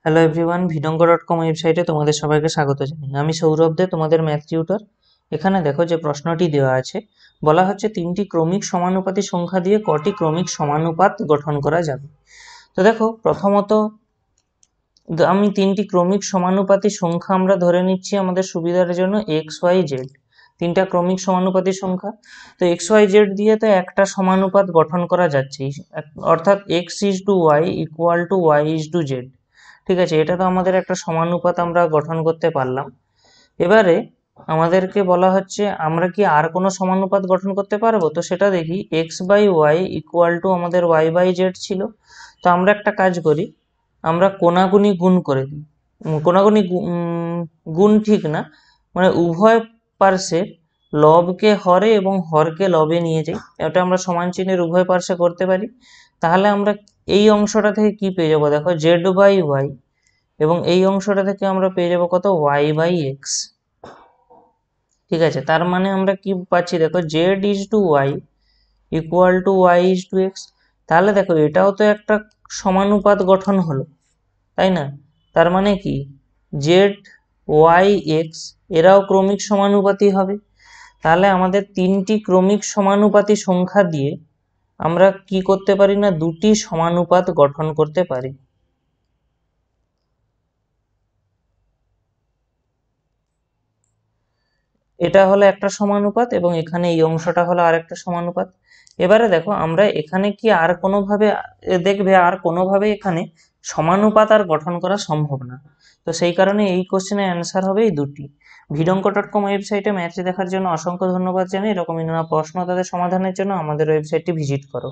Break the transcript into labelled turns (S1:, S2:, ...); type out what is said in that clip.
S1: Hello everyone, ভিডঙ্গ.com ওয়েবসাইটে তোমাদের সবাইকে স্বাগত জানাই। আমি সৌরভ দে, তোমাদের ম্যাথ টিউটর। এখানে দেখো যে প্রশ্নটি দেওয়া আছে, বলা হচ্ছে তিনটি ক্রমিক সমানুপাতি সংখ্যা দিয়ে কটি ক্রমিক সমানুপাত গঠন করা যাবে। তো দেখো, প্রথমত আমি তিনটি ক্রমিক সমানুপাতি সংখ্যা আমরা ধরে নিচ্ছি আমাদের সুবিধার জন্য এক্স ওয়াই জেড। তিনটা ক্রমিক সমানুপাতি সংখ্যা, তো এক্স ওয়াই জেড দিয়ে তো একটা সমানুপাত গঠন করা যাচ্ছে, অর্থাৎ X is to Y equal to Y is to Z. ঠিক আছে, এটা তো আমাদের একটা সমানুপাত আমরা গঠন করতে পারলাম। এবারে আমাদেরকে বলা হচ্ছে আমরা কি আর কোনো সমানুপাত গঠন করতে পারবো, তো সেটা দেখি। X by Y equal to আমাদের ওয়াই বাই জেড ছিল, তো আমরা একটা কাজ করি, আমরা কোনাগুনি গুণ করে দিই। কোনাগুনি গুণ ঠিক না, মানে উভয় পার্শ্বের লবকে হরে এবং হরকে লবে নিয়ে যাই। এটা আমরা সমান চিহ্নের উভয় পার্শ্বে করতে পারি। তাহলে আমরা এই অংশটা থেকে কি পেয়ে যাবো, দেখো জেড বাই ওয়াই, এবং এই অংশটা থেকে আমরা পেয়ে যাবো কত, ওয়াই বাই এক্স। ঠিক আছে, তার মানে আমরা কি পাচ্ছি, দেখো z is to Y equal to Y is to x. তাহলে দেখো এটাও তো একটা সমানুপাত গঠন হলো, তাই না? তার মানে কি, জেড ওয়াই এক্স এরাও ক্রমিক সমানুপাতি হবে। তাহলে আমাদের তিনটি ক্রমিক সমানুপাতি সংখ্যা দিয়ে আমরা কি করতে পারি না, দুটি সমানুপাত গঠন করতে পারি। এটা হলো একটা সমানুপাত এবং এখানে এই অংশটা হলো আরেকটা সমানুপাত। এবারে দেখো আমরা এখানে কি আর কোনোভাবে দেখবে, আর কোনোভাবে এখানে সমানুপাত আর গঠন করা সম্ভব না। তো সেই কারণে এই কোশ্চেনের অ্যান্সার হবে এই দুটি। ভিডঙ্গ.com ওয়েবসাইটে ম্যাথ দেখার জন্য অসংখ্য ধন্যবাদ জানাই। এরকমই নানা প্রশ্ন তাদের সমাধানের জন্য আমাদের ওয়েবসাইটটি ভিজিট করো।